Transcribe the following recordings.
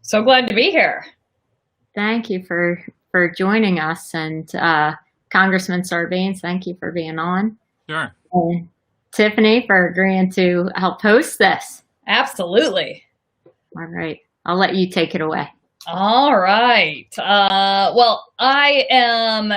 So glad to be here. Thank you for joining us, and Congressman Sarbanes, thank you for being on. Sure. And Tiffany for agreeing to help host this. Absolutely. All right, I'll let you take it away. All right. Well, I am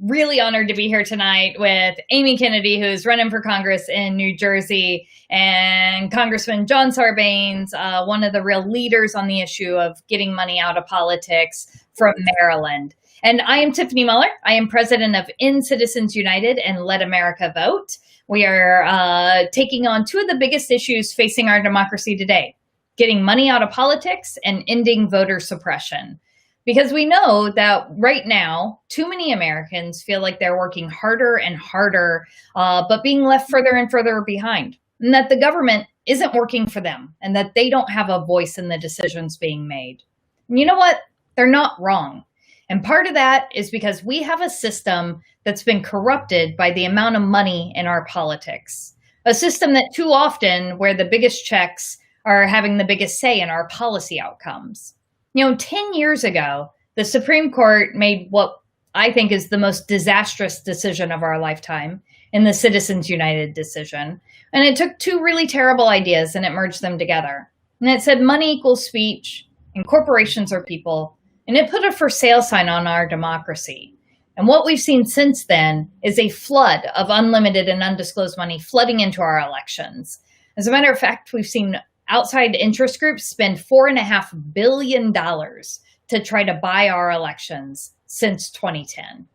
really honored to be here tonight with Amy Kennedy, who's running for Congress in New Jersey, and Congressman John Sarbanes, one of the real leaders on the issue of getting money out of politics from Maryland. And I am Tiffany Muller. I am president of In Citizens United and Let America Vote. We are taking on two of the biggest issues facing our democracy today: getting money out of politics and ending voter suppression. Because we know that right now, too many Americans feel like they're working harder and harder, but being left further and further behind, and that the government isn't working for them, and that they don't have a voice in the decisions being made. And you know what? They're not wrong. And part of that is because we have a system that's been corrupted by the amount of money in our politics. A system that too often, where the biggest checks are having the biggest say in our policy outcomes. 10 years ago, the Supreme Court made what I think is the most disastrous decision of our lifetime in the Citizens United decision. And it took two really terrible ideas and it merged them together. And it said money equals speech and corporations are people. And it put a for sale sign on our democracy. And what we've seen since then is a flood of unlimited and undisclosed money flooding into our elections. As a matter of fact, we've seen outside interest groups spend $4.5 billion to try to buy our elections since 2010.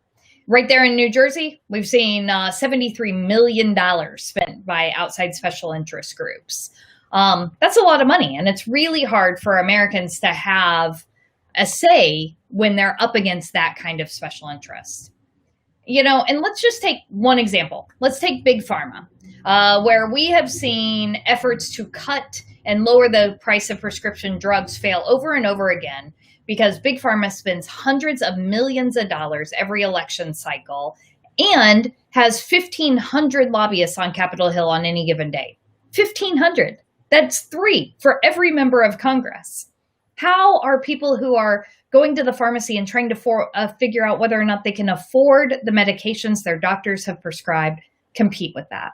Right there in New Jersey, we've seen $73 million spent by outside special interest groups. That's a lot of money, and it's really hard for Americans to have a say when they're up against that kind of special interest. And let's just take one example. Let's take Big Pharma, where we have seen efforts to cut and lower the price of prescription drugs fail over and over again because Big Pharma spends hundreds of millions of dollars every election cycle and has 1,500 lobbyists on Capitol Hill on any given day. 1,500. That's 3 for every member of Congress. How are people who are going to the pharmacy and trying to figure out whether or not they can afford the medications their doctors have prescribed compete with that?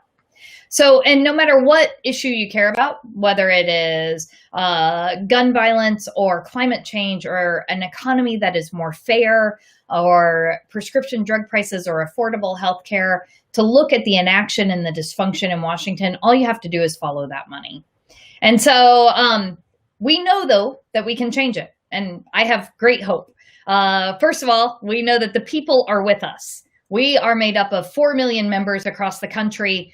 So, and no matter what issue you care about, whether it is gun violence or climate change or an economy that is more fair or prescription drug prices or affordable health care, to look at the inaction and the dysfunction in Washington, all you have to do is follow that money. And so we know, though, that we can change it. And I have great hope. First of all, we know that the people are with us. We are made up of 4 million members across the country.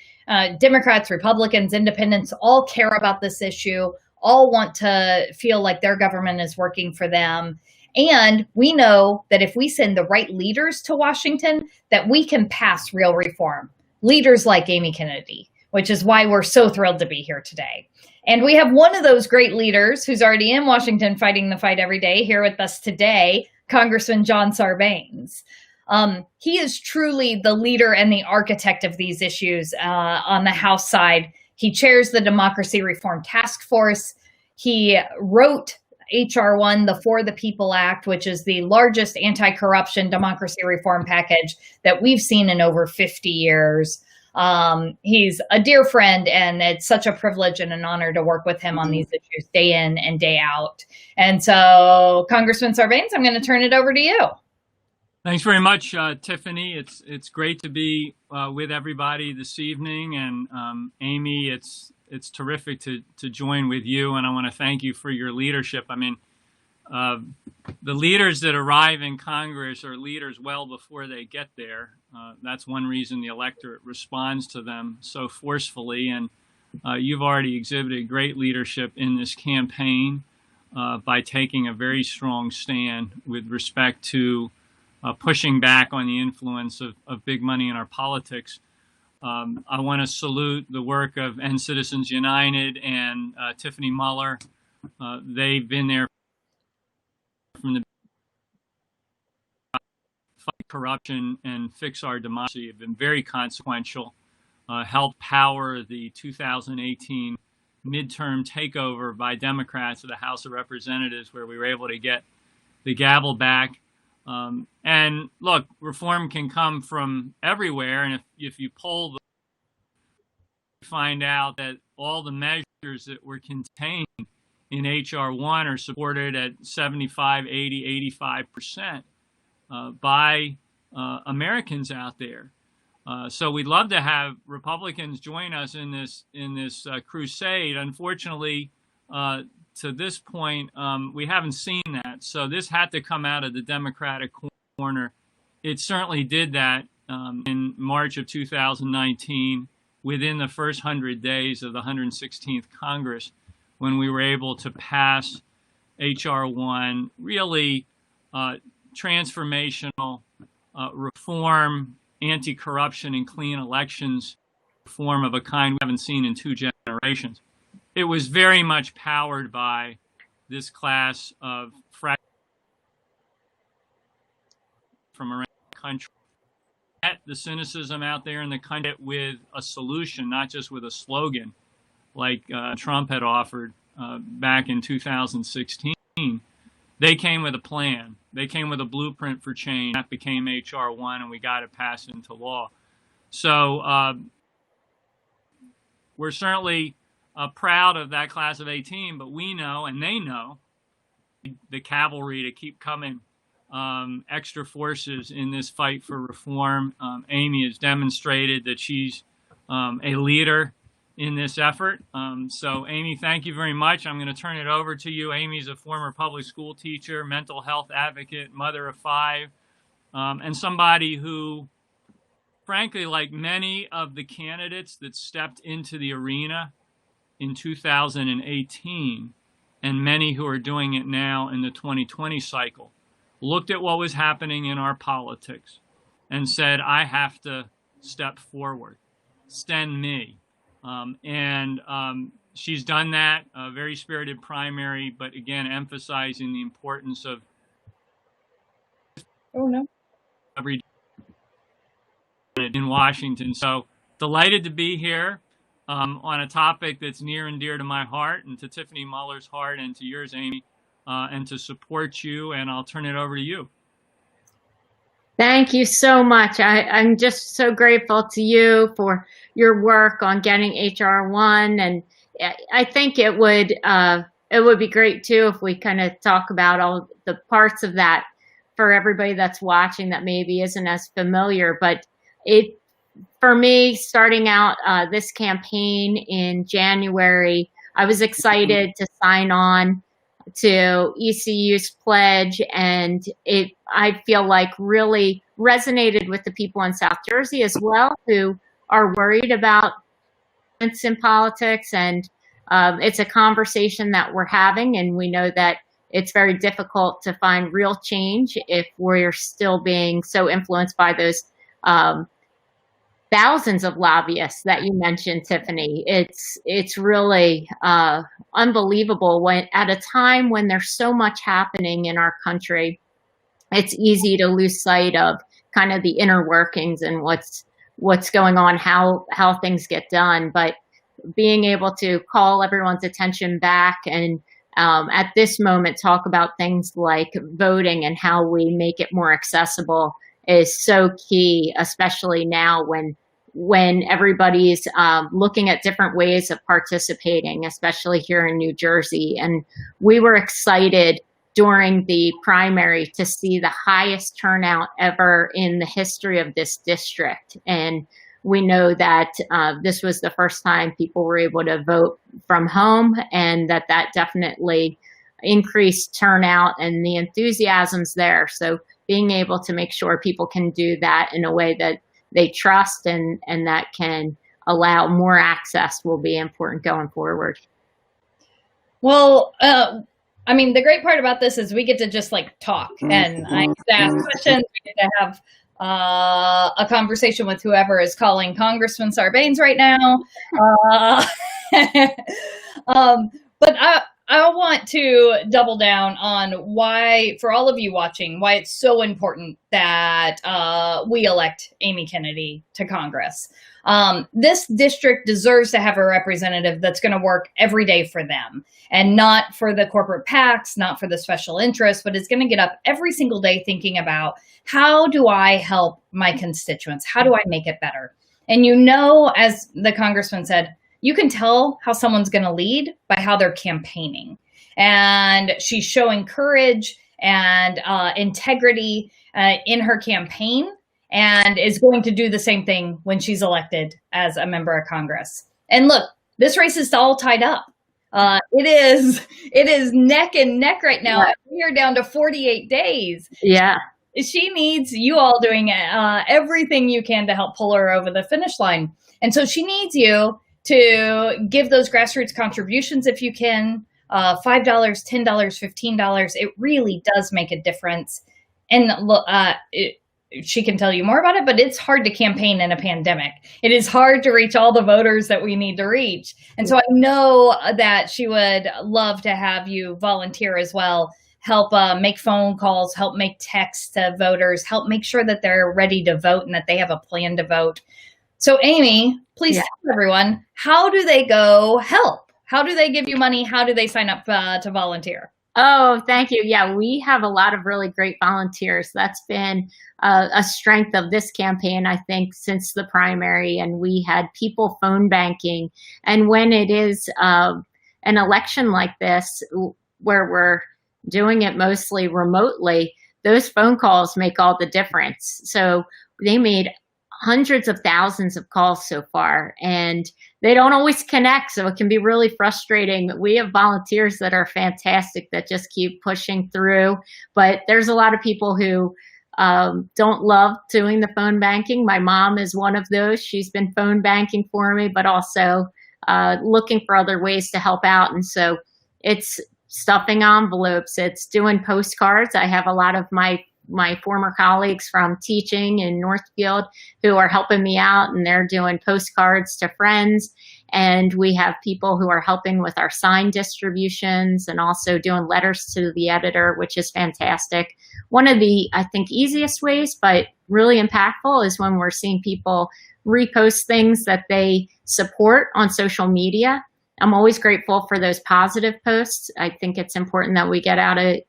Democrats, Republicans, independents all care about this issue, all want to feel like their government is working for them. And we know that if we send the right leaders to Washington, that we can pass real reform. Leaders like Amy Kennedy, which is why we're so thrilled to be here today. And we have one of those great leaders who's already in Washington fighting the fight every day here with us today, Congressman John Sarbanes. He is truly the leader and the architect of these issues on the House side. He chairs the Democracy Reform Task Force. He wrote H.R. 1, the For the People Act, which is the largest anti-corruption democracy reform package that we've seen in over 50 years. He's a dear friend, and it's such a privilege and an honor to work with him on these issues day in and day out. And so, Congressman Sarbanes, I'm going to turn it over to you. Thanks very much, Tiffany. It's great to be with everybody this evening, and Amy, it's terrific to join with you, and I want to thank you for your leadership. I mean, the leaders that arrive in Congress are leaders well before they get there. That's one reason the electorate responds to them so forcefully, and you've already exhibited great leadership in this campaign by taking a very strong stand with respect to pushing back on the influence of big money in our politics. I want to salute the work of End Citizens United and Tiffany Muller. They've been there from the fight corruption and fix our democracy, have been very consequential, helped power the 2018 midterm takeover by Democrats of the House of Representatives, where we were able to get the gavel back. And look, reform can come from everywhere. And if you poll, you find out that all the measures that were contained in H.R. 1 are supported at 75, 80, 85% by Americans out there. So we'd love to have Republicans join us in this crusade. Unfortunately, to this point, we haven't seen that. So this had to come out of the Democratic corner. It certainly did that in March of 2019, within the first 100 days of the 116th Congress, when we were able to pass H.R. 1, really transformational reform, anti-corruption, and clean elections reform of a kind we haven't seen in 2 generations. It was very much powered by this class of from around the country. The cynicism out there in the country with a solution, not just with a slogan like Trump had offered back in 2016. They came with a plan. They came with a blueprint for change. That became H.R. 1, and we got it passed into law. So we're certainly proud of that class of 18, but we know, and they know, the cavalry to keep coming, extra forces in this fight for reform. Amy has demonstrated that she's a leader in this effort. So Amy, thank you very much. I'm going to turn it over to you. Amy's a former public school teacher, mental health advocate, mother of 5, and somebody who, frankly, like many of the candidates that stepped into the arena in 2018, and many who are doing it now in the 2020 cycle, looked at what was happening in our politics and said, I have to step forward, send me. She's done that, a very spirited primary, but again, emphasizing the importance of every in Washington. So delighted to be here on a topic that's near and dear to my heart, and to Tiffany Muller's heart, and to yours, Amy, and to support you. And I'll turn it over to you. Thank you so much. I'm just so grateful to you for your work on getting H.R. 1, and I think it would be great too if we kind of talk about all the parts of that for everybody that's watching that maybe isn't as familiar. But for me, starting out this campaign in January, I was excited to sign on to ECU's pledge, and I feel like really resonated with the people in South Jersey as well, who are worried about violence in politics. And it's a conversation that we're having, and we know that it's very difficult to find real change if we're still being so influenced by those thousands of lobbyists that you mentioned, Tiffany. It's really unbelievable when at a time when there's so much happening in our country, it's easy to lose sight of kind of the inner workings and what's going on, how things get done. But being able to call everyone's attention back and at this moment talk about things like voting and how we make it more accessible is so key, especially now when everybody's looking at different ways of participating, especially here in New Jersey. And we were excited during the primary to see the highest turnout ever in the history of this district. And we know that this was the first time people were able to vote from home, and that definitely increased turnout, and the enthusiasm's there. So being able to make sure people can do that in a way that they trust and that can allow more access will be important going forward. Well, I mean, the great part about this is we get to just like talk, and I get to ask questions. We get to have a conversation with whoever is calling Congressman Sarbanes right now. But I want to double down on why, for all of you watching, why it's so important that we elect Amy Kennedy to Congress. This district deserves to have a representative that's going to work every day for them and not for the corporate PACs, not for the special interests, but is going to get up every single day thinking about, how do I help my constituents? How do I make it better? And you know, as the congressman said, you can tell how someone's going to lead by how they're campaigning. And she's showing courage and integrity in her campaign, and is going to do the same thing when she's elected as a member of Congress. And look, this race is all tied up. It is neck and neck right now. Yeah. We're down to 48 days. Yeah. She needs you all doing everything you can to help pull her over the finish line. And so she needs you to give those grassroots contributions if you can, $5, $10, $15. It really does make a difference. And she can tell you more about it, but it's hard to campaign in a pandemic. It is hard to reach all the voters that we need to reach. And so I know that she would love to have you volunteer as well. Help make phone calls, help make texts to voters, help make sure that they're ready to vote and that they have a plan to vote. So Amy, please tell everyone, how do they go help? How do they give you money? How do they sign up to volunteer? Oh, thank you. Yeah, we have a lot of really great volunteers. That's been a strength of this campaign, I think, since the primary. And we had people phone banking. And when it is an election like this, where we're doing it mostly remotely, those phone calls make all the difference. So they made hundreds of thousands of calls so far, and they don't always connect. So it can be really frustrating. We have volunteers that are fantastic that just keep pushing through, but there's a lot of people who don't love doing the phone banking. My mom is one of those. She's been phone banking for me, but also looking for other ways to help out. And so it's stuffing envelopes, it's doing postcards. I have a lot of my former colleagues from teaching in Northfield who are helping me out, and they're doing postcards to friends. And we have people who are helping with our sign distributions and also doing letters to the editor, which is fantastic. One of the, I think, easiest ways, but really impactful, is when we're seeing people repost things that they support on social media. I'm always grateful for those positive posts. I think it's important that we get out a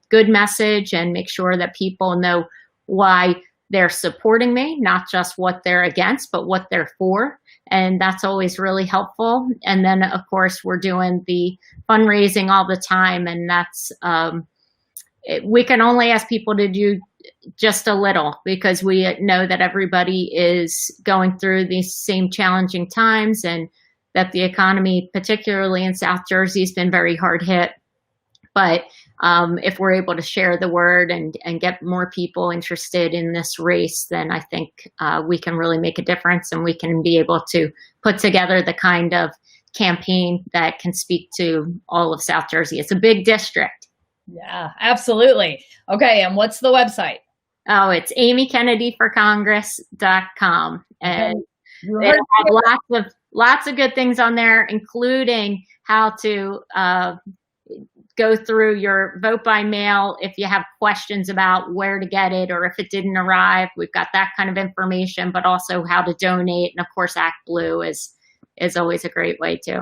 good message and make sure that people know why they're supporting me, not just what they're against, but what they're for. And that's always really helpful. And then, of course, we're doing the fundraising all the time. And that's, we can only ask people to do just a little, because we know that everybody is going through these same challenging times, and that the economy, particularly in South Jersey, has been very hard hit. But if we're able to share the word and get more people interested in this race, then I think we can really make a difference, and we can be able to put together the kind of campaign that can speak to all of South Jersey. It's a big district. Yeah, absolutely. Okay, and what's the website? Oh, it's amykennedyforcongress.com. And they have lots of good things on there, including how to go through your vote by mail if you have questions about where to get it, or if it didn't arrive. We've got that kind of information, but also how to donate. And of course, Act Blue is always a great way too.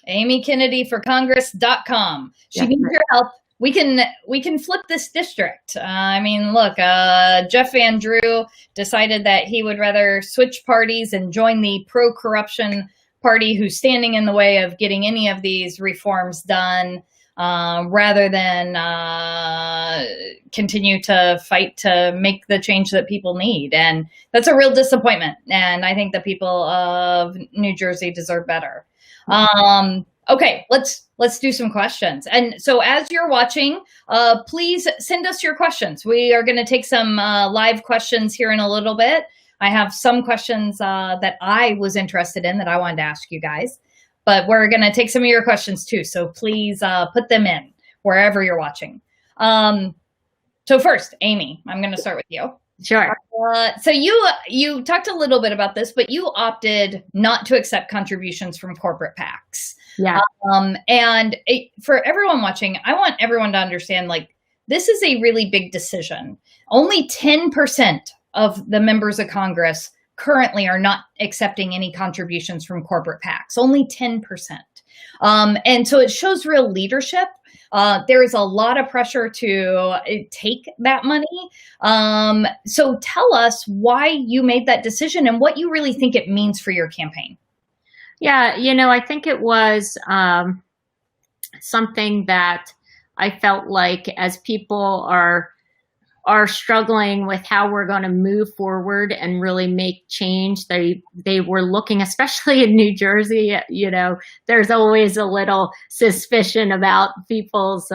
amykennedyforcongress.com. She needs your help. We can flip this district. I mean, look, Jeff Van Drew decided that he would rather switch parties and join the pro-corruption party who's standing in the way of getting any of these reforms done, rather than continue to fight to make the change that people need. And that's a real disappointment. And I think the people of New Jersey deserve better. Okay, let's do some questions. And so as you're watching, please send us your questions. We are going to take some live questions here in a little bit. I have some questions that I was interested in that I wanted to ask you guys, but we're going to take some of your questions too. So please put them in wherever you're watching. So first, Amy, I'm going to start with you. Sure. So you talked a little bit about this, but you opted not to accept contributions from corporate PACs. Yeah. And for everyone watching, I want everyone to understand, like, this is a really big decision. Only 10% of the members of Congress currently are not accepting any contributions from corporate PACs, only 10%. And so it shows real leadership. There is a lot of pressure to take that money. So tell us why you made that decision and what you really think it means for your campaign. Yeah, I think it was something that I felt like, as people are struggling with how we're going to move forward and really make change, they were looking, especially in New Jersey, there's always a little suspicion about people's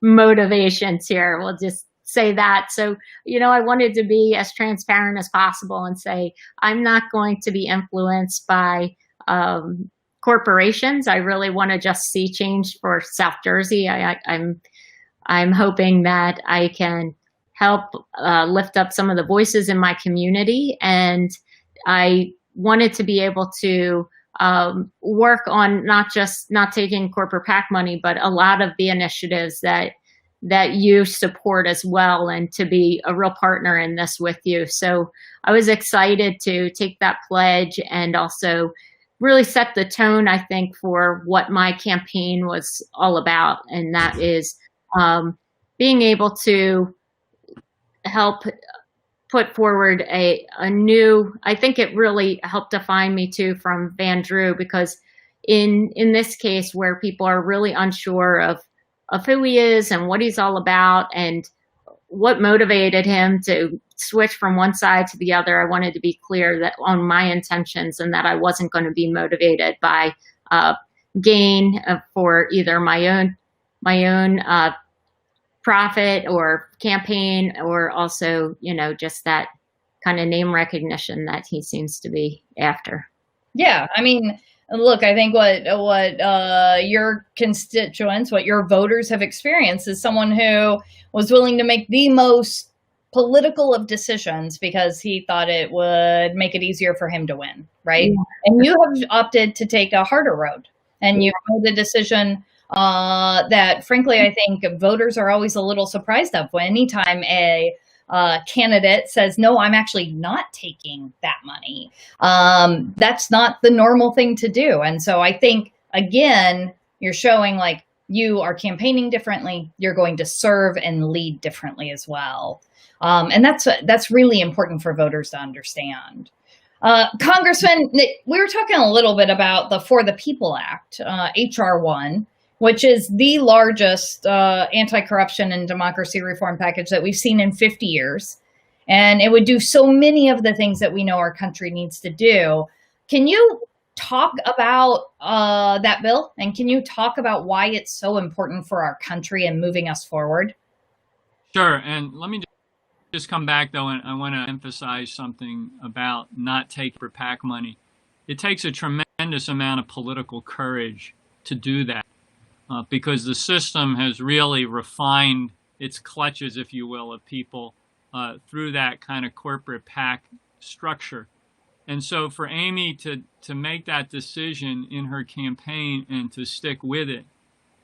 motivations here. We'll just say that. So, I wanted to be as transparent as possible and say, I'm not going to be influenced by corporations. I really want to just see change for South Jersey. I'm hoping that I can help lift up some of the voices in my community, and I wanted to be able to work on not taking corporate PAC money, but a lot of the initiatives that you support as well, and to be a real partner in this with you. So I was excited to take that pledge and also really set the tone, I think, for what my campaign was all about. And that is being able to help put forward a new, I think it really helped define me too from Van Drew, because in this case where people are really unsure of who he is and what he's all about and what motivated him to switch from one side to the other, I wanted to be clear that on my intentions, and that I wasn't going to be motivated by gain for either my own profit or campaign, or also, just that kind of name recognition that he seems to be after. Yeah, I mean, look, I think what your constituents, what your voters have experienced is someone who was willing to make the most political of decisions because he thought it would make it easier for him to win, right? Yeah. And you have opted to take a harder road, and you've made the decision that, frankly, I think voters are always a little surprised of. When anytime a candidate says, no, I'm actually not taking that money, that's not the normal thing to do. And so I think, again, you're showing like you are campaigning differently. You're going to serve and lead differently as well. And that's really important for voters to understand. Congressman, we were talking a little bit about the For the People Act, HR 1, which is the largest anti-corruption and democracy reform package that we've seen in 50 years. And it would do so many of the things that we know our country needs to do. Can you talk about that bill? And can you talk about why it's so important for our country and moving us forward? Sure. And let me just come back, though, and I want to emphasize something about not taking for PAC money. It takes a tremendous amount of political courage to do that. Because the system has really refined its clutches, if you will, of people through that kind of corporate PAC structure. And so for Amy to make that decision in her campaign and to stick with it,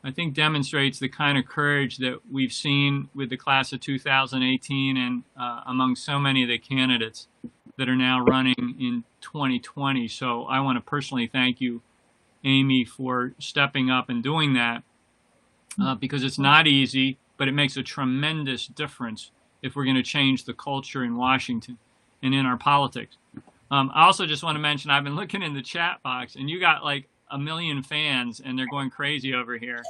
I think demonstrates the kind of courage that we've seen with the class of 2018 and among so many of the candidates that are now running in 2020. So I want to personally thank you, Amy, for stepping up and doing that because it's not easy, but it makes a tremendous difference if we're going to change the culture in Washington and in our politics. I also just want to mention, I've been looking in the chat box, and you got like 1 million fans, and they're going crazy over here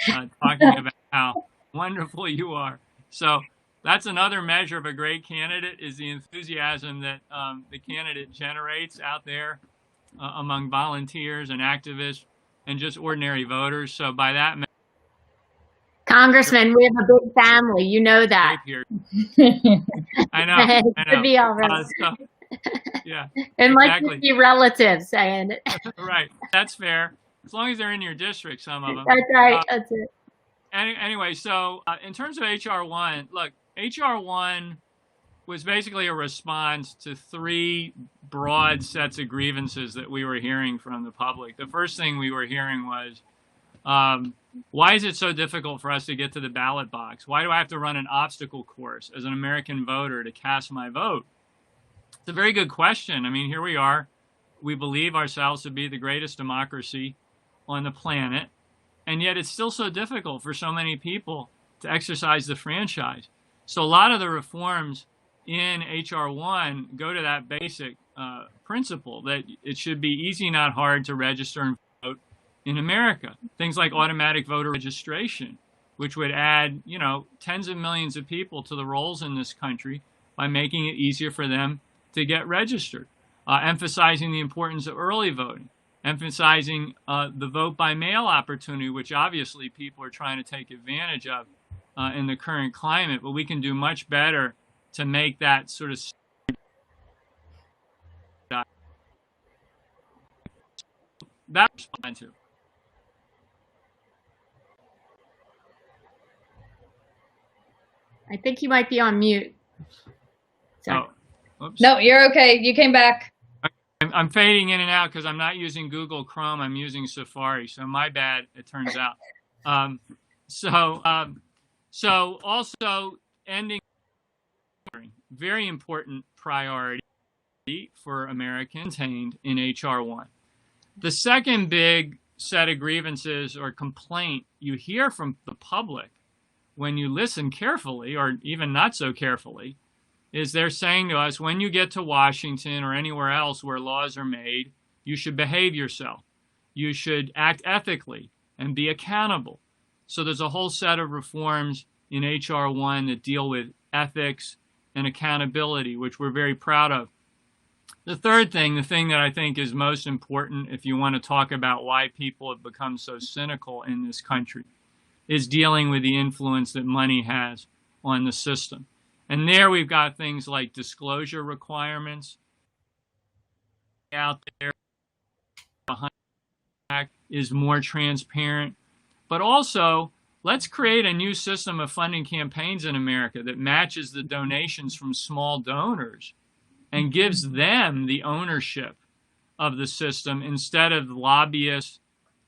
talking about how wonderful you are. So that's another measure of a great candidate, is the enthusiasm that the candidate generates out there among volunteers and activists and just ordinary voters. So by that measure, Congressman, we have a big family. You know that. I know. I know. To be all right. Yeah. It might be relatives saying it. Right. That's fair. As long as they're in your district, some of them. That's right. That's it. Anyway, so in terms of HR 1, look, HR 1 was basically a response to three broad sets of grievances that we were hearing from the public. The first thing we were hearing was, why is it so difficult for us to get to the ballot box? Why do I have to run an obstacle course as an American voter to cast my vote? It's a very good question. I mean, here we are. We believe ourselves to be the greatest democracy on the planet, and yet it's still so difficult for so many people to exercise the franchise. So a lot of the reforms in H.R. 1 go to that basic principle that it should be easy, not hard, to register and vote in America. Things like automatic voter registration, which would add, tens of millions of people to the rolls in this country by making it easier for them to get registered. Emphasizing the importance of early voting, emphasizing the vote by mail opportunity, which obviously people are trying to take advantage of in the current climate, but we can do much better to make that sort of that respond to. I think you might be on mute. Sorry. Oh, oops. No, you're okay. You came back. I'm fading in and out because I'm not using Google Chrome. I'm using Safari. So my bad, it turns out. So also ending, very important priority for Americans contained in H.R. 1. The second big set of grievances or complaint you hear from the public when you listen carefully, or even not so carefully, is they're saying to us, when you get to Washington or anywhere else where laws are made, you should behave yourself. You should act ethically and be accountable. So there's a whole set of reforms in H.R. 1 that deal with ethics and accountability, which we're very proud of. The third thing, the thing that I think is most important if you want to talk about why people have become so cynical in this country, is dealing with the influence that money has on the system. And there we've got things like disclosure requirements out there. Behind is more transparent. But also, let's create a new system of funding campaigns in America that matches the donations from small donors and gives them the ownership of the system instead of lobbyists,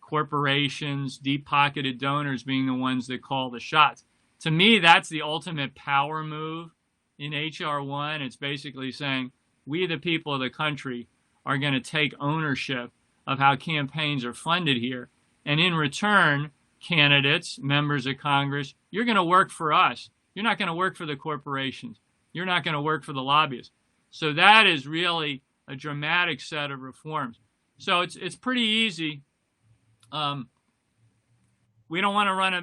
corporations, deep-pocketed donors being the ones that call the shots. To me, that's the ultimate power move in H.R. 1. It's basically saying we, the people of the country, are going to take ownership of how campaigns are funded here. And in return, candidates, members of Congress, you're going to work for us. You're not going to work for the corporations. You're not going to work for the lobbyists. So that is really a dramatic set of reforms. So it's pretty easy. We don't want to run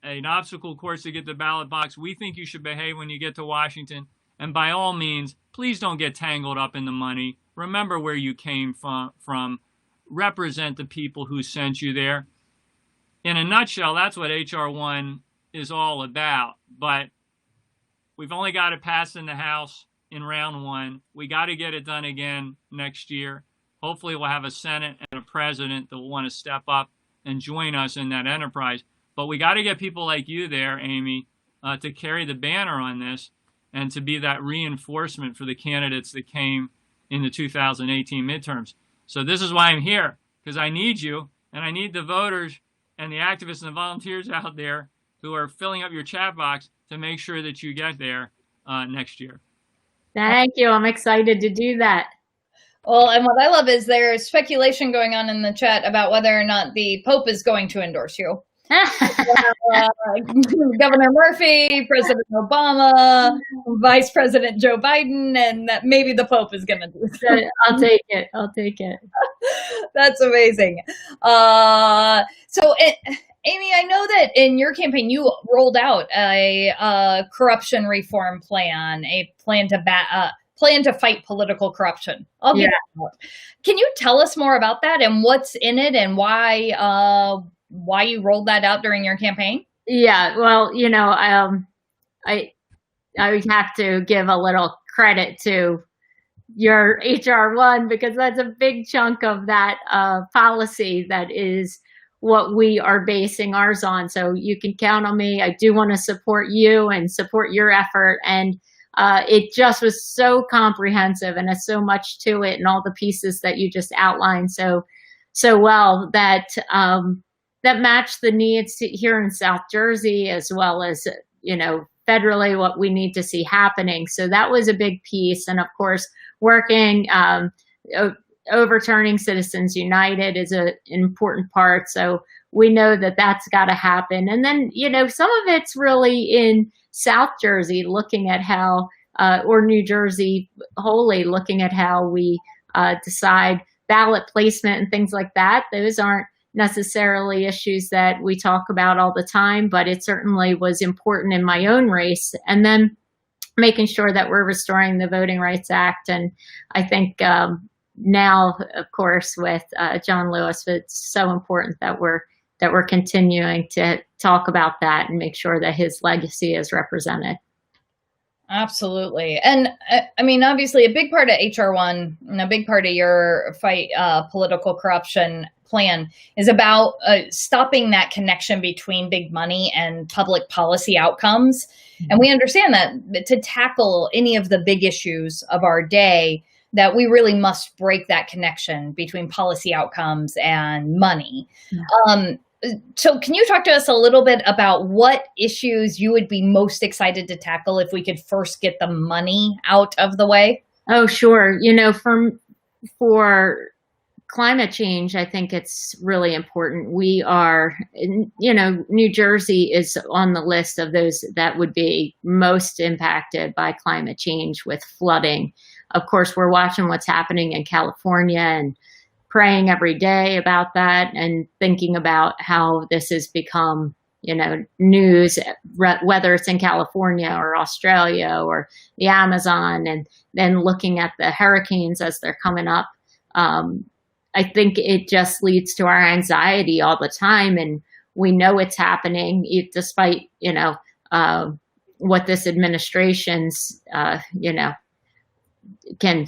an obstacle course to get the ballot box. We think you should behave when you get to Washington. And by all means, please don't get tangled up in the money. Remember where you came from. Represent the people who sent you there. In a nutshell, that's what H.R. 1 is all about. But we've only got it passed in the House in round 1. We got to get it done again next year. Hopefully we'll have a Senate and a president that will want to step up and join us in that enterprise. But we got to get people like you there, Amy, to carry the banner on this and to be that reinforcement for the candidates that came in the 2018 midterms. So this is why I'm here, because I need you, and I need the voters and the activists and the volunteers out there who are filling up your chat box to make sure that you get there next year. Thank you. I'm excited to do that. Well, and what I love is there's speculation going on in the chat about whether or not the Pope is going to endorse you. Governor Murphy, President Obama, Vice President Joe Biden, and that maybe the Pope is going to do so. I'll take it. I'll take it. That's amazing. Amy, I know that in your campaign, you rolled out a corruption reform plan, a plan to fight political corruption. Yeah. Can you tell us more about that and what's in it and why you rolled that out during your campaign? Yeah, well, I would have to give a little credit to your H.R. 1 because that's a big chunk of that policy that is what we are basing ours on. So you can count on me. I do want to support you and support your effort. And it just was so comprehensive, and there's so much to it, and all the pieces that you just outlined so well that that matched the needs here in South Jersey, as well as, federally what we need to see happening. So that was a big piece. And of course, working, overturning Citizens United is an important part. So we know that that's got to happen. And then, some of it's really in South Jersey, looking at how, or New Jersey wholly, looking at how we decide ballot placement and things like that. Those aren't necessarily issues that we talk about all the time, but it certainly was important in my own race. And then making sure that we're restoring the Voting Rights Act. And I think now, of course, with John Lewis, it's so important that we're continuing to talk about that and make sure that his legacy is represented. Absolutely. And I mean, obviously, a big part of HR1 and a big part of your fight political corruption plan is about stopping that connection between big money and public policy outcomes. And we understand that to tackle any of the big issues of our day, that we really must break that connection between policy outcomes and money. So can you talk to us a little bit about what issues you would be most excited to tackle if we could first get the money out of the way? Oh, sure. For climate change, I think it's really important. We are, New Jersey is on the list of those that would be most impacted by climate change with flooding. Of course, we're watching what's happening in California and praying every day about that and thinking about how this has become, news, whether it's in California or Australia or the Amazon, and then looking at the hurricanes as they're coming up. I think it just leads to our anxiety all the time. And we know it's happening despite, what this administration's, can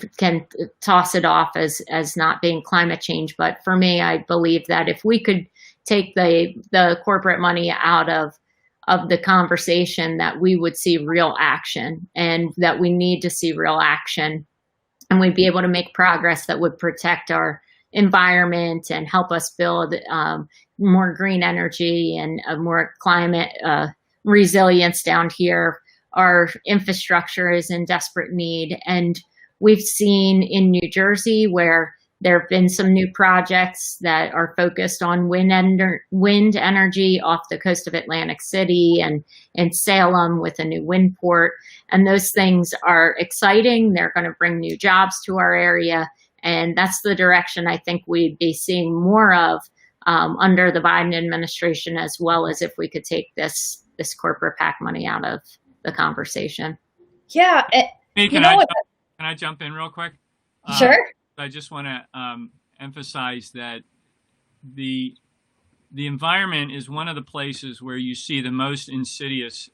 toss it off as not being climate change. But for me, I believe that if we could take the corporate money out of the conversation, that we would see real action, and that we need to see real action, and we'd be able to make progress that would protect our environment and help us build more green energy and more climate resilience down here. Our infrastructure is in desperate need. And we've seen in New Jersey where there have been some new projects that are focused on wind energy off the coast of Atlantic City and Salem with a new wind port. And those things are exciting. They're going to bring new jobs to our area. And that's the direction I think we'd be seeing more of under the Biden administration, as well as if we could take this corporate PAC money out of the conversation. Yeah. Hey, can I jump in real quick? Sure. I just want to emphasize that the environment is one of the places where you see the most insidious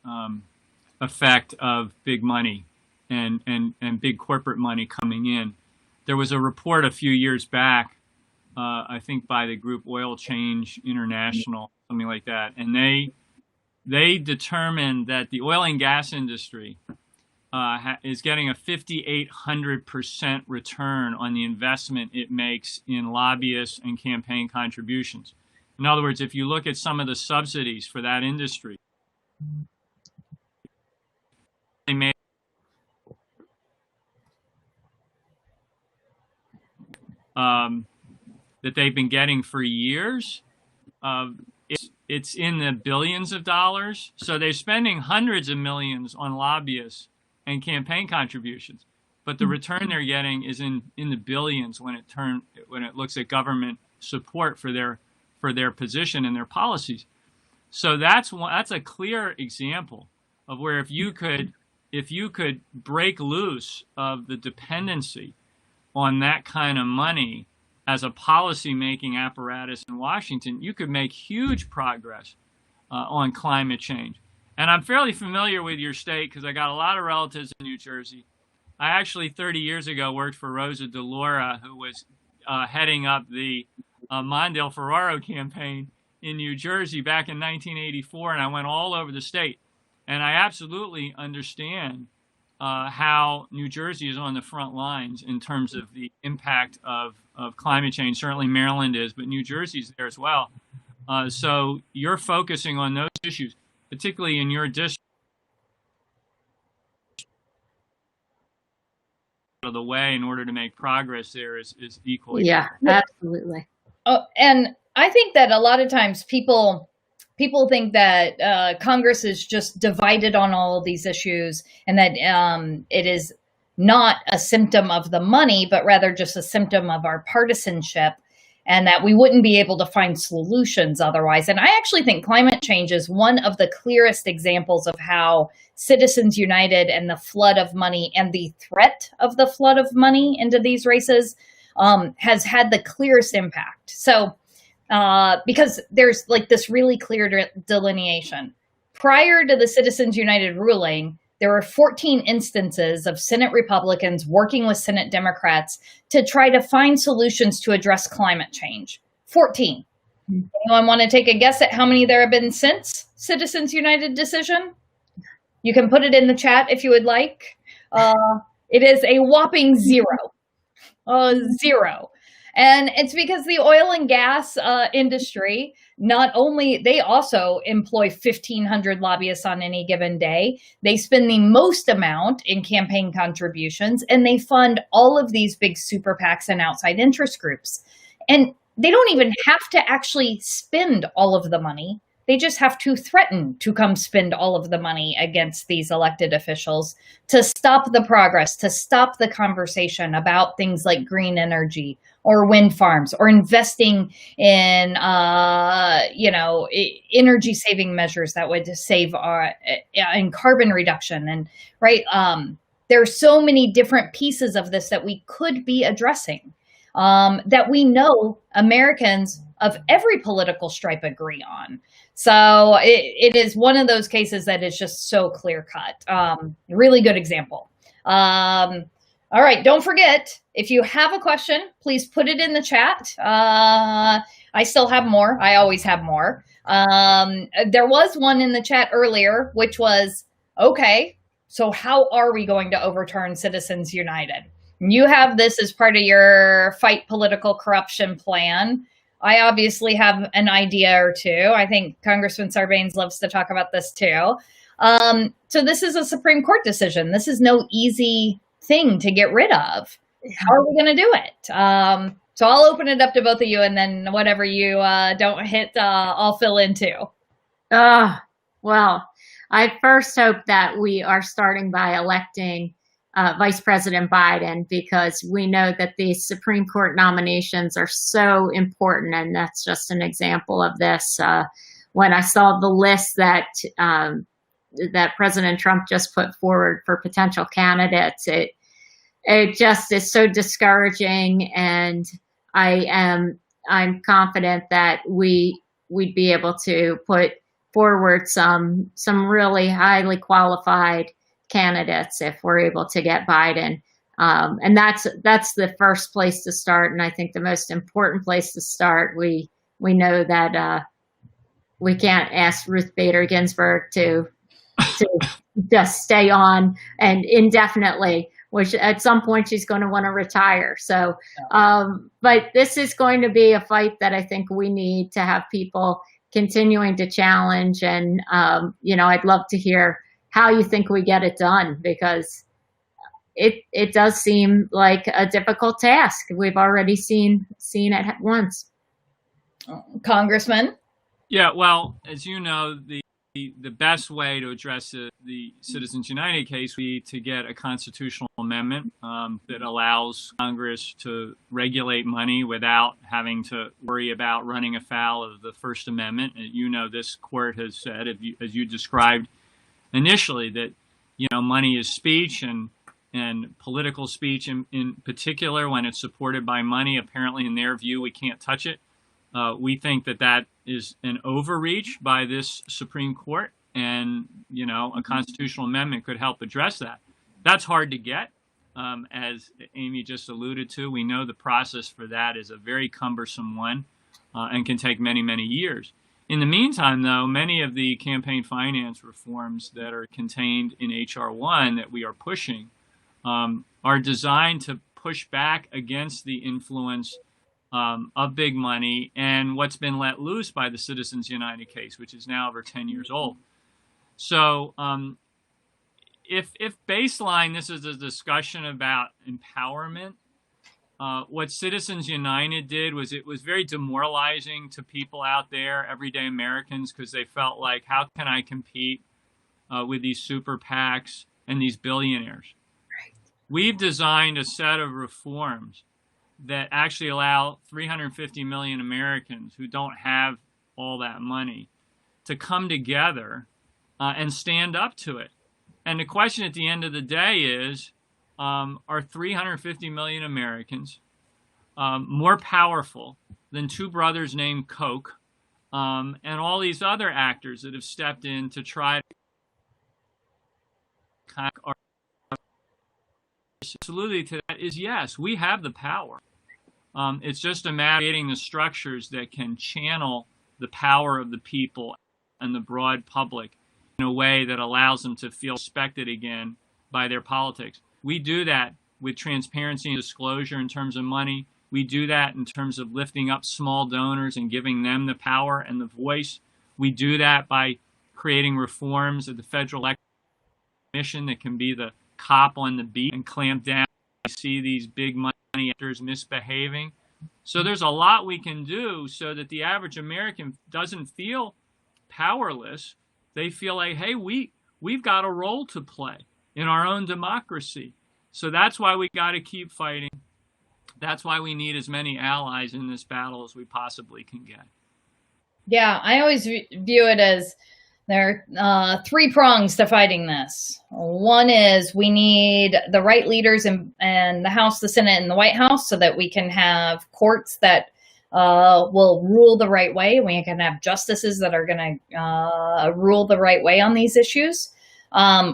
effect of big money and big corporate money coming in. There was a report a few years back, I think by the group Oil Change International, something like that, and they determined that the oil and gas industry is getting a 5,800% return on the investment it makes in lobbyists and campaign contributions. In other words, if you look at some of the subsidies for that industry, they made that they've been getting for years. It's in the billions of dollars. So they're spending hundreds of millions on lobbyists and campaign contributions, but the return they're getting is in the billions when it looks at government support for their position and their policies. So that's a clear example of where if you could break loose of the dependency on that kind of money as a policy-making apparatus in Washington, you could make huge progress on climate change. And I'm fairly familiar with your state because I got a lot of relatives in New Jersey. I actually, 30 years ago, worked for Rosa DeLauro, who was heading up the Mondale Ferraro campaign in New Jersey back in 1984, and I went all over the state. And I absolutely understand how New Jersey is on the front lines in terms of the impact of climate change. Certainly Maryland is, but New Jersey's there as well. So you're focusing on those issues, particularly in your district, out of the way in order to make progress there is equally. Yeah, absolutely. Oh, and I think that a lot of times people think that Congress is just divided on all these issues, and that it is not a symptom of the money, but rather just a symptom of our partisanship, and that we wouldn't be able to find solutions otherwise. And I actually think climate change is one of the clearest examples of how Citizens United and the flood of money and the threat of the flood of money into these races has had the clearest impact. So, because there's like this really clear delineation. Prior to the Citizens United ruling, there were 14 instances of Senate Republicans working with Senate Democrats to try to find solutions to address climate change. 14. Anyone want to take a guess at how many there have been since Citizens United decision? You can put it in the chat if you would like. It is a whopping zero. Zero. And it's because the oil and gas industry, not only, they also employ 1,500 lobbyists on any given day. They spend the most amount in campaign contributions, and they fund all of these big super PACs and outside interest groups. And they don't even have to actually spend all of the money. They just have to threaten to come spend all of the money against these elected officials to stop the progress, to stop the conversation about things like green energy or wind farms or investing in, energy saving measures that would save in carbon reduction. And there are so many different pieces of this that we could be addressing that we know Americans of every political stripe agree on. So it is one of those cases that is just so clear cut. Really good example. All right, don't forget, if you have a question, please put it in the chat. I still have more. I always have more. There was one in the chat earlier, which was, okay, so how are we going to overturn Citizens United? You have this as part of your fight political corruption plan. I obviously have an idea or two. I think Congressman Sarbanes loves to talk about this too. So this is a Supreme Court decision. This is no easy thing to get rid of. How are we going to do it? So I'll open it up to both of you, and then whatever you don't hit, I'll fill in too. Well, I first hope that we are starting by electing Vice President Biden, because we know that these Supreme Court nominations are so important, and that's just an example of this. When I saw the list that that President Trump just put forward for potential candidates, it just is so discouraging, and I'm confident that we'd be able to put forward some really highly qualified candidates if we're able to get Biden. And that's the first place to start. And I think the most important place to start, we know that we can't ask Ruth Bader Ginsburg to just stay on and indefinitely, which at some point she's going to want to retire. So, but this is going to be a fight that I think we need to have people continuing to challenge. And, I'd love to hear how you think we get it done, because it does seem like a difficult task. We've already seen it once. Congressman? Yeah, well, as you know, the best way to address the Citizens United case would be to get a constitutional amendment that allows Congress to regulate money without having to worry about running afoul of the First Amendment. And this court has said, as you described initially, that money is speech, and political speech in particular, when it's supported by money, apparently in their view, we can't touch it. We think that is an overreach by this Supreme Court, and a constitutional amendment could help address that. That's hard to get, as Amy just alluded to. We know the process for that is a very cumbersome one, and can take many, many years. In the meantime, though, many of the campaign finance reforms that are contained in H.R. 1 that we are pushing are designed to push back against the influence of big money and what's been let loose by the Citizens United case, which is now over 10 years old. So if baseline, this is a discussion about empowerment, what Citizens United did was it was very demoralizing to people out there, everyday Americans, because they felt like, how can I compete with these super PACs and these billionaires? Right. We've designed a set of reforms that actually allow 350 million Americans who don't have all that money to come together and stand up to it. And the question at the end of the day is, are 350 million Americans more powerful than two brothers named Koch and all these other actors that have stepped in to try to absolutely to that is yes, we have the power. It's just a matter of creating the structures that can channel the power of the people and the broad public in a way that allows them to feel respected again by their politics. We do that with transparency and disclosure in terms of money. We do that in terms of lifting up small donors and giving them the power and the voice. We do that by creating reforms at the Federal Election Commission that can be the cop on the beat and clamp down when we see these big money actors misbehaving. So there's a lot we can do so that the average American doesn't feel powerless. They feel like, hey, we've got a role to play in our own democracy. So that's why we got to keep fighting. That's why we need as many allies in this battle as we possibly can get. Yeah, I always view it as there are three prongs to fighting this. One is we need the right leaders in the House, the Senate, and the White House so that we can have courts that will rule the right way. We can have justices that are going to rule the right way on these issues.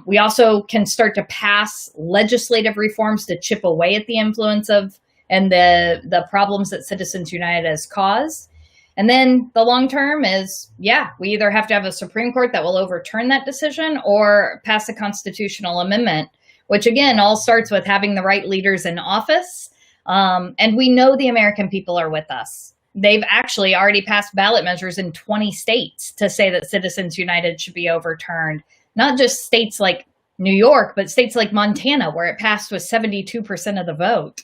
We also can start to pass legislative reforms to chip away at the influence of and the problems that Citizens United has caused. And then the long term is, we either have to have a Supreme Court that will overturn that decision or pass a constitutional amendment, which again, all starts with having the right leaders in office. And we know the American people are with us. They've actually already passed ballot measures in 20 states to say that Citizens United should be overturned. Not just states like New York, but states like Montana, where it passed with 72% of the vote.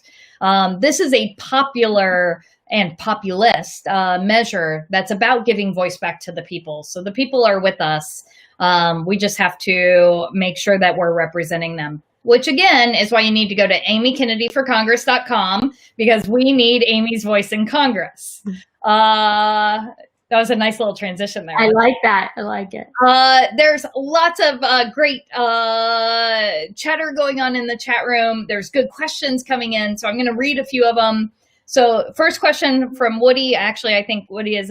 This is a popular and populist measure that's about giving voice back to the people. So the people are with us. We just have to make sure that we're representing them, which again is why you need to go to amykennedyforcongress.com because we need Amy's voice in Congress. That was a nice little transition there. I like that. I like it. There's lots of great chatter going on in the chat room. There's good questions coming in. So I'm going to read a few of them. So first question from Woody. Actually, I think Woody has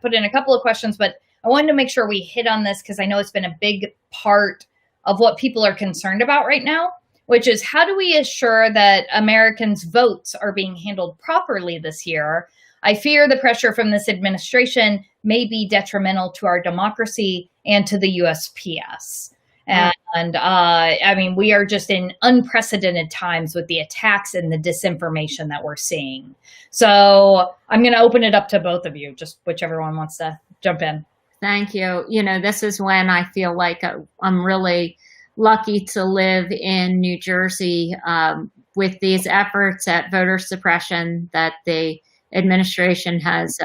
put in a couple of questions, but I wanted to make sure we hit on this because I know it's been a big part of what people are concerned about right now, which is how do we assure that Americans' votes are being handled properly this year? I fear the pressure from this administration may be detrimental to our democracy and to the USPS. And I mean, we are just in unprecedented times with the attacks and the disinformation that we're seeing. So I'm going to open it up to both of you, just whichever one wants to jump in. Thank you. You know, this is when I feel like I'm really lucky to live in New Jersey with these efforts at voter suppression that the administration has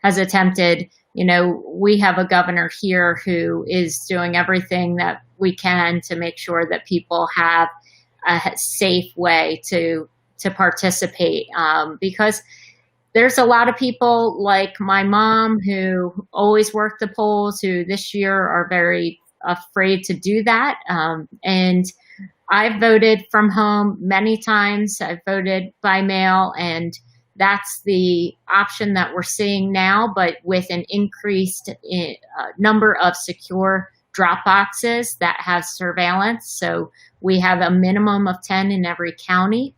attempted. You know, we have a governor here who is doing everything that we can to make sure that people have a safe way to participate, because there's a lot of people like my mom who always work the polls who this year are very afraid to do that. And I've voted from home many times. I've voted by mail, and that's the option that we're seeing now, but with an increased number of secure drop boxes that have surveillance. So we have a minimum of 10 in every county.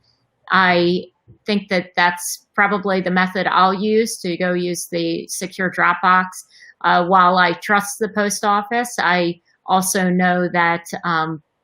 I think that that's probably the method I'll use to go use the secure drop box. while I trust the post office, I also know that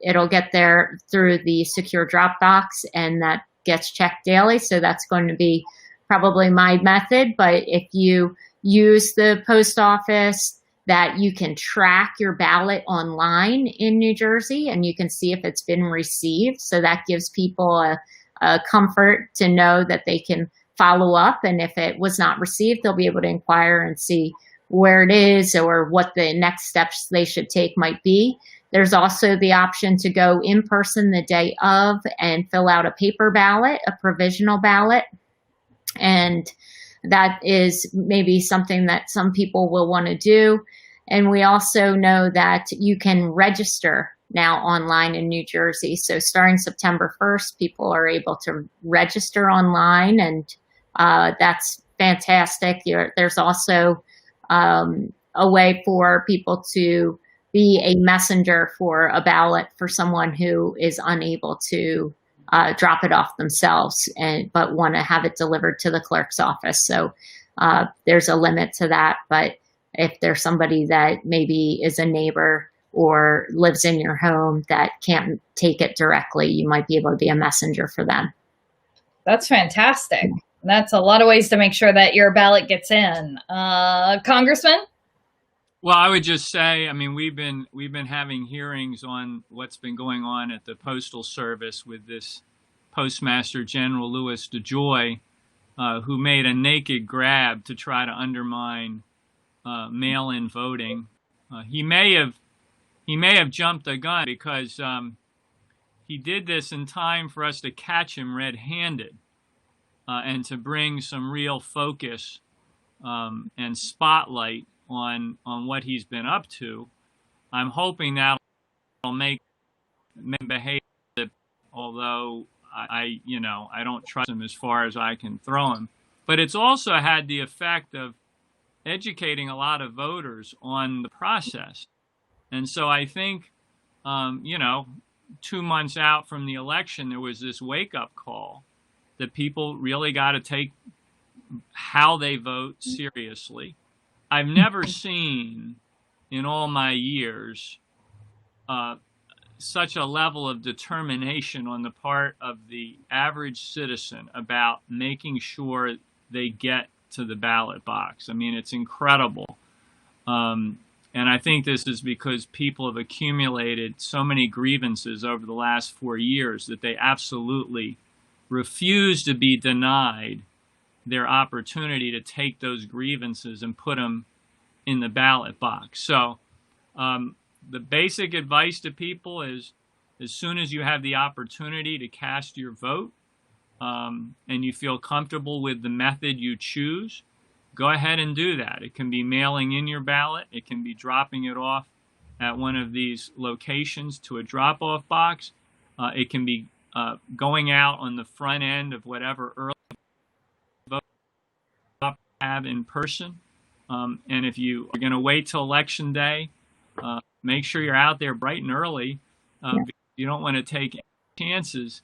it'll get there through the secure drop box, and that gets checked daily. So that's going to be probably my method. But if you use the post office, that you can track your ballot online in New Jersey and you can see if it's been received. So that gives people a comfort to know that they can follow up. And if it was not received, they'll be able to inquire and see where it is or what the next steps they should take might be. There's also the option to go in person the day of and fill out a paper ballot, a provisional ballot. And that is maybe something that some people will want to do. And we also know that you can register now online in New Jersey. So starting September 1st, people are able to register online, and that's fantastic. There's also a way for people to be a messenger for a ballot for someone who is unable to drop it off themselves, but want to have it delivered to the clerk's office. So there's a limit to that. But if there's somebody that maybe is a neighbor or lives in your home that can't take it directly, you might be able to be a messenger for them. That's fantastic. That's a lot of ways to make sure that your ballot gets in. Congressman? Well, I would just say, I mean, we've been having hearings on what's been going on at the Postal Service with this Postmaster General Louis DeJoy, who made a naked grab to try to undermine mail-in voting. He may have jumped a gun because he did this in time for us to catch him red-handed and to bring some real focus and spotlight on what he's been up to. I'm hoping that'll make him behave, although I don't trust him as far as I can throw him. But it's also had the effect of educating a lot of voters on the process. And so I think, 2 months out from the election, there was this wake-up call that people really got to take how they vote seriously. I've never seen in all my years such a level of determination on the part of the average citizen about making sure they get to the ballot box. I mean, it's incredible. And I think this is because people have accumulated so many grievances over the last 4 years that they absolutely refuse to be denied their opportunity to take those grievances and put them in the ballot box. So the basic advice to people is, as soon as you have the opportunity to cast your vote and you feel comfortable with the method you choose, go ahead and do that. It can be mailing in your ballot. It can be dropping it off at one of these locations to a drop-off box. It can be going out on the front end of whatever early vote you have in person. And if you are going to wait till Election Day, make sure you're out there bright and early. Because you don't want to take chances.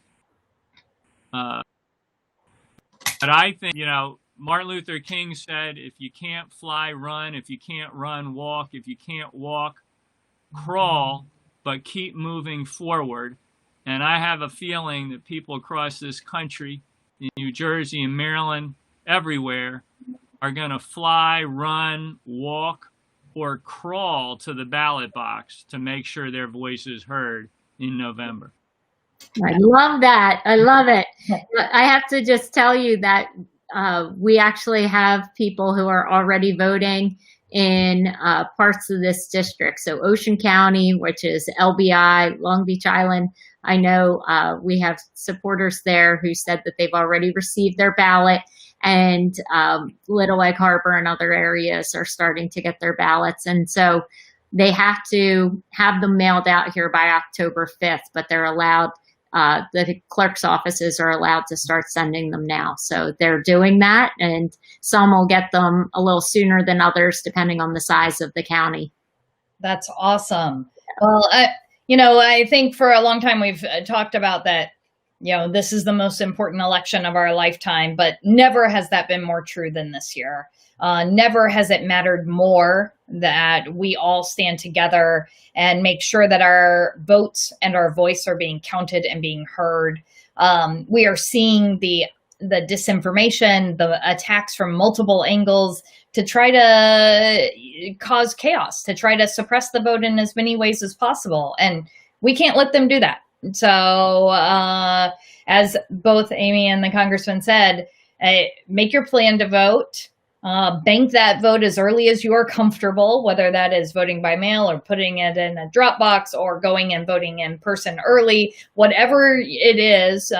But I think, Martin Luther King said, if you can't fly, run. If you can't run, walk. If you can't walk, crawl, but keep moving forward. And I have a feeling that people across this country, in New Jersey and Maryland, everywhere, are going to fly, run, walk, or crawl to the ballot box to make sure their voice is heard in November. I love that. I love it. I have to just tell you that we actually have people who are already voting in parts of this district. So Ocean County, which is LBI, Long Beach Island. I know we have supporters there who said that they've already received their ballot, and Little Egg Harbor and other areas are starting to get their ballots. And so they have to have them mailed out here by October 5th, but they're allowed, the clerk's offices are allowed to start sending them now. So they're doing that, and some will get them a little sooner than others, depending on the size of the county. That's awesome. Well, I think for a long time we've talked about that, this is the most important election of our lifetime, but never has that been more true than this year. Never has it mattered more that we all stand together and make sure that our votes and our voice are being counted and being heard. We are seeing the disinformation, the attacks from multiple angles to try to cause chaos, to try to suppress the vote in as many ways as possible. And we can't let them do that. So as both Amy and the congressman said, make your plan to vote. Bank that vote as early as you are comfortable, whether that is voting by mail or putting it in a drop box or going and voting in person early, whatever it is,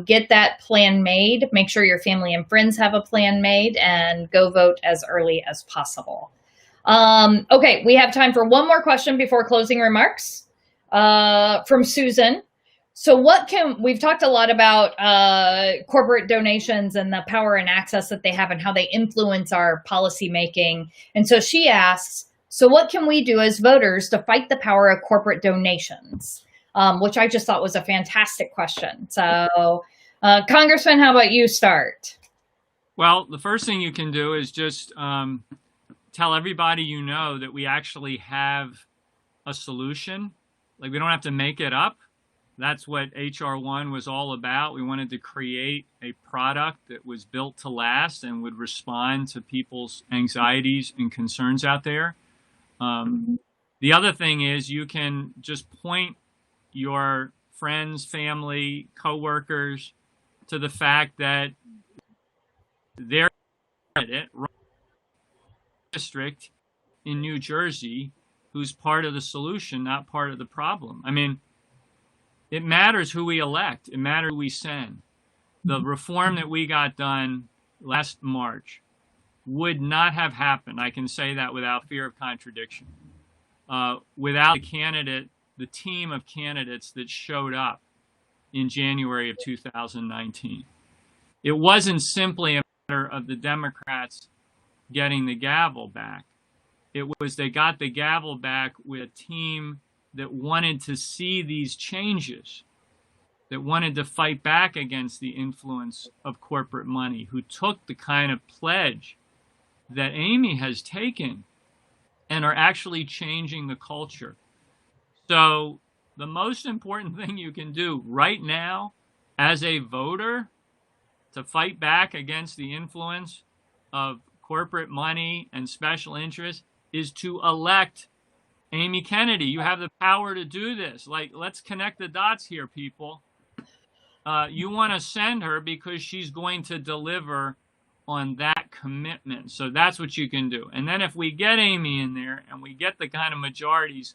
get that plan made. Make sure your family and friends have a plan made and go vote as early as possible. Okay, we have time for one more question before closing remarks from Susan. So we've talked a lot about corporate donations and the power and access that they have and how they influence our policy making. And so she asks, so what can we do as voters to fight the power of corporate donations? Which I just thought was a fantastic question. So Congressman, how about you start? Well, the first thing you can do is just tell everybody you know that we actually have a solution. Like, we don't have to make it up. That's what HR 1 was all about. We wanted to create a product that was built to last and would respond to people's anxieties and concerns out there. The other thing is you can just point your friends, family, coworkers to the fact that their district in New Jersey who's part of the solution, not part of the problem. I mean, it matters who we elect. It matters who we send. The reform that we got done last March would not have happened. I can say that without fear of contradiction. Without the team of candidates that showed up in January of 2019. It wasn't simply a matter of the Democrats getting the gavel back. It was they got the gavel back with a team that wanted to see these changes, that wanted to fight back against the influence of corporate money, who took the kind of pledge that Amy has taken and are actually changing the culture. So the most important thing you can do right now as a voter to fight back against the influence of corporate money and special interests is to elect Amy Kennedy. You have the power to do this. Like, let's connect the dots here, people. You want to send her because she's going to deliver on that commitment. So that's what you can do. And then if we get Amy in there and we get the kind of majorities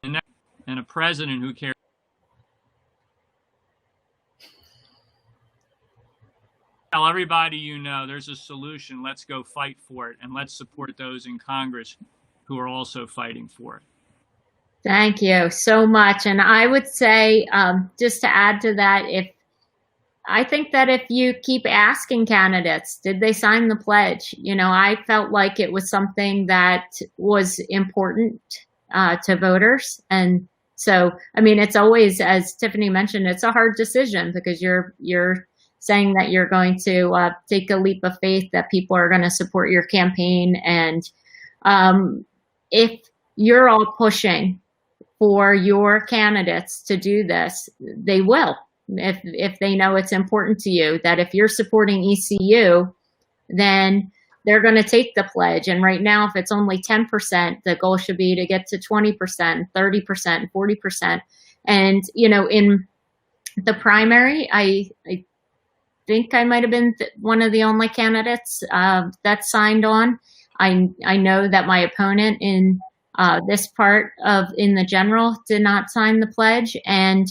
and a president who cares, tell everybody you know there's a solution. Let's go fight for it, and let's support those in Congress who are also fighting for it. Thank you so much. And I would say, just to add to that, I think that if you keep asking candidates, did they sign the pledge? I felt like it was something that was important to voters. And so, I mean, it's always, as Tiffany mentioned, it's a hard decision because you're saying that you're going to take a leap of faith that people are going to support your campaign. And if you're all pushing for your candidates to do this, they will. If they know it's important to you, that if you're supporting ECU, then they're going to take the pledge. And right now, if it's only 10%, the goal should be to get to 20%, 30%, 40%. And, in the primary, I think I might have been one of the only candidates that signed on. I know that my opponent in this part in the general did not sign the pledge. And,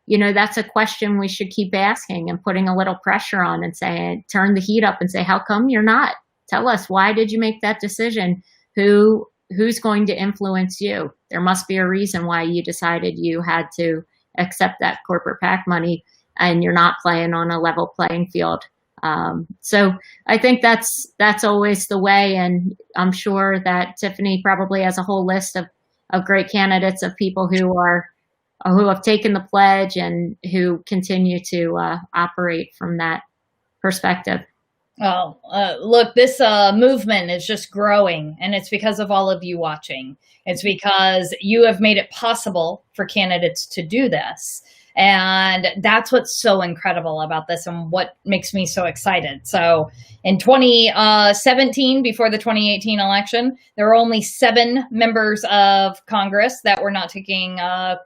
that's a question we should keep asking and putting a little pressure on and saying, turn the heat up and say, how come you're not? Tell us, why did you make that decision? Who's going to influence you? There must be a reason why you decided you had to accept that corporate PAC money and you're not playing on a level playing field. So I think that's always the way. And I'm sure that Tiffany probably has a whole list of great candidates of people who have taken the pledge and who continue to operate from that perspective. Well, look, this movement is just growing, and it's because of all of you watching. It's because you have made it possible for candidates to do this. And that's what's so incredible about this and what makes me so excited. So in 2017, before the 2018 election, there were only 7 members of Congress that were not taking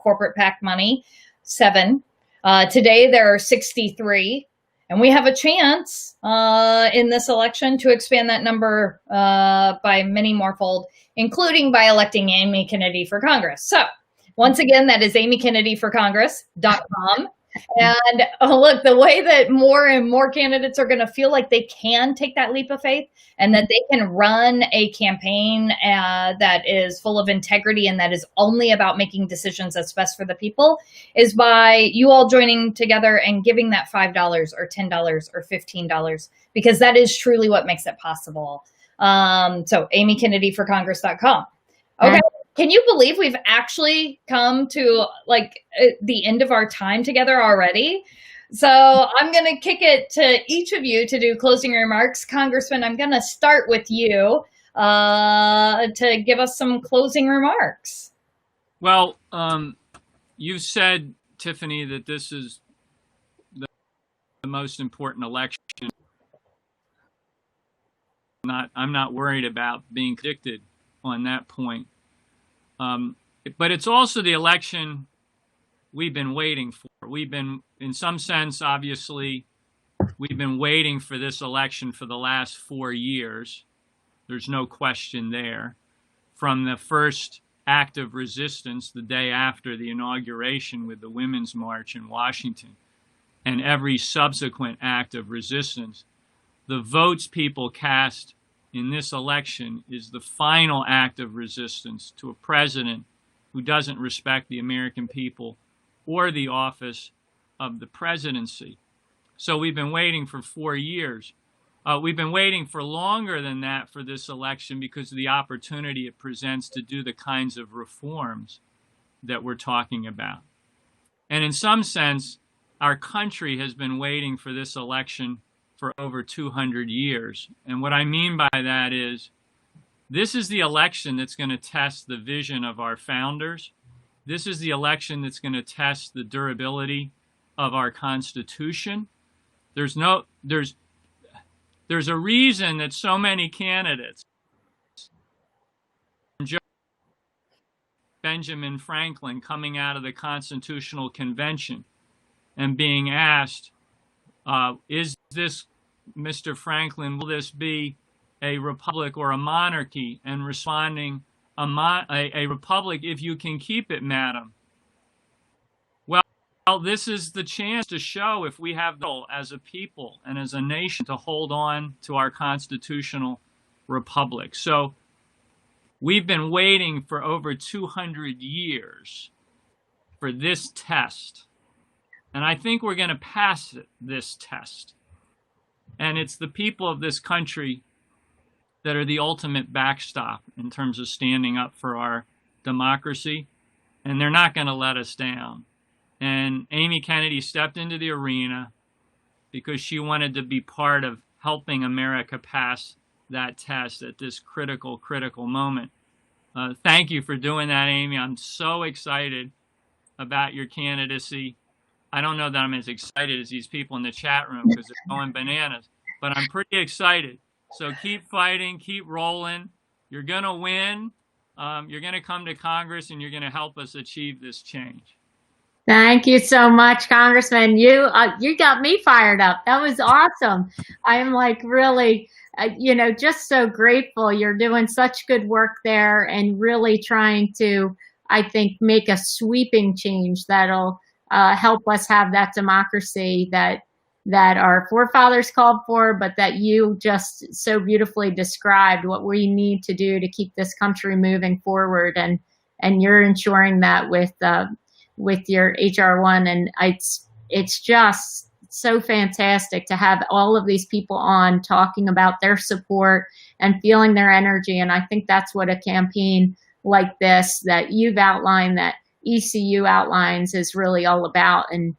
corporate PAC money. 7. Today, there are 63. And we have a chance in this election to expand that number by many more fold, including by electing Amy Kennedy for Congress. So once again, that is amykennedyforcongress.com. And look, the way that more and more candidates are going to feel like they can take that leap of faith and that they can run a campaign that is full of integrity and that is only about making decisions that's best for the people is by you all joining together and giving that $5 or $10 or $15, because that is truly what makes it possible. So amykennedyforcongress.com. Okay. Can you believe we've actually come to like the end of our time together already? So I'm going to kick it to each of you to do closing remarks. Congressman, I'm going to start with you to give us some closing remarks. Well, you said, Tiffany, that this is the most important election. I'm not worried about being predicted on that point. But it's also the election we've been waiting for. We've been, in some sense, obviously, we've been waiting for this election for the last 4 years. There's no question there. From the first act of resistance the day after the inauguration with the Women's March in Washington, and every subsequent act of resistance, the votes people cast in this election is the final act of resistance to a president who doesn't respect the American people or the office of the presidency. So we've been waiting for 4 years. We've been waiting for longer than that for this election because of the opportunity it presents to do the kinds of reforms that we're talking about. And in some sense, our country has been waiting for this election for over 200 years. And what I mean by that is, this is the election that's going to test the vision of our founders. This is the election that's going to test the durability of our Constitution. There's a reason that so many candidates, Benjamin Franklin coming out of the Constitutional Convention and being asked, is this, Mr. Franklin, will this be a republic or a monarchy? And responding, a republic if you can keep it, madam. Well, this is the chance to show if we have the goal as a people and as a nation to hold on to our constitutional republic. So we've been waiting for over 200 years for this test. And I think we're going to pass this test. And it's the people of this country that are the ultimate backstop in terms of standing up for our democracy. And they're not going to let us down. And Amy Kennedy stepped into the arena because she wanted to be part of helping America pass that test at this critical, critical moment. Thank you for doing that, Amy. I'm so excited about your candidacy. I don't know that I'm as excited as these people in the chat room because they're going bananas, but I'm pretty excited. So keep fighting, keep rolling. You're going to win. You're going to come to Congress and you're going to help us achieve this change. Thank you so much, Congressman. You got me fired up. That was awesome. I am like really, just so grateful. You're doing such good work there and really trying to, I think, make a sweeping change that'll help us have that democracy that our forefathers called for, but that you just so beautifully described what we need to do to keep this country moving forward. And you're ensuring that with your HR1, and it's just so fantastic to have all of these people on talking about their support and feeling their energy. And I think that's what a campaign like this that you've outlined, that ECU outlines, is really all about. And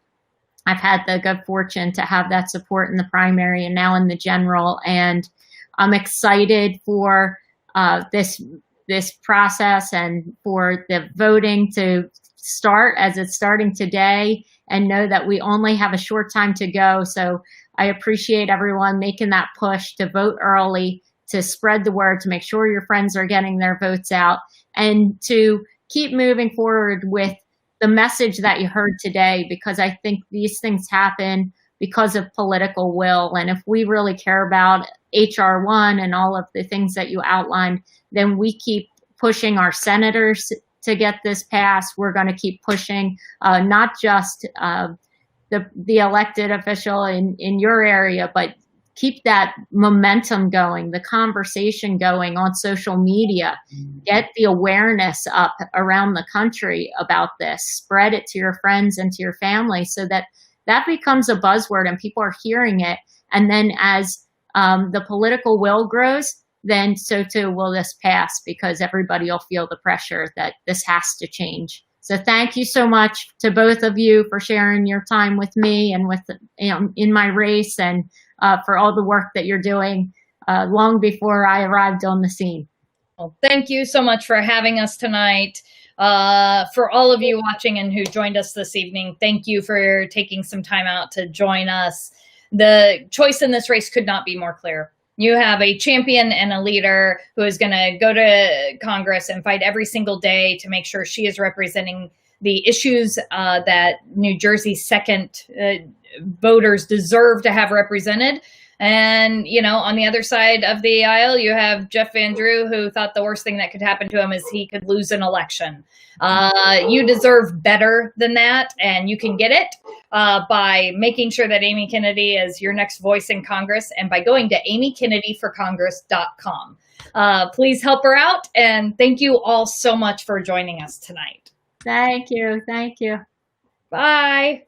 I've had the good fortune to have that support in the primary and now in the general, and I'm excited for this process and for the voting to start as it's starting today, and know that we only have a short time to go. So I appreciate everyone making that push to vote early, to spread the word, to make sure your friends are getting their votes out, and to keep moving forward with the message that you heard today, because I think these things happen because of political will. And if we really care about HR 1 and all of the things that you outlined, then we keep pushing our senators to get this passed. We're going to keep pushing not just the elected official in your area, but keep that momentum going, the conversation going on social media, get the awareness up around the country about this, spread it to your friends and to your family so that that becomes a buzzword and people are hearing it. And then as the political will grows, then so too will this pass, because everybody will feel the pressure that this has to change. So thank you so much to both of you for sharing your time with me and with in my race, and for all the work that you're doing long before I arrived on the scene. Well, thank you so much for having us tonight. For all of you watching and who joined us this evening, thank you for taking some time out to join us. The choice in this race could not be more clear. You have a champion and a leader who is going to go to Congress and fight every single day to make sure she is representing the issues that New Jersey's second voters deserve to have represented. And, you know, on the other side of the aisle, you have Jeff Van Drew, who thought the worst thing that could happen to him is he could lose an election. You deserve better than that, and you can get it by making sure that Amy Kennedy is your next voice in Congress, and by going to amykennedyforcongress.com. Please help her out, and thank you all so much for joining us tonight. Thank you. Thank you. Bye.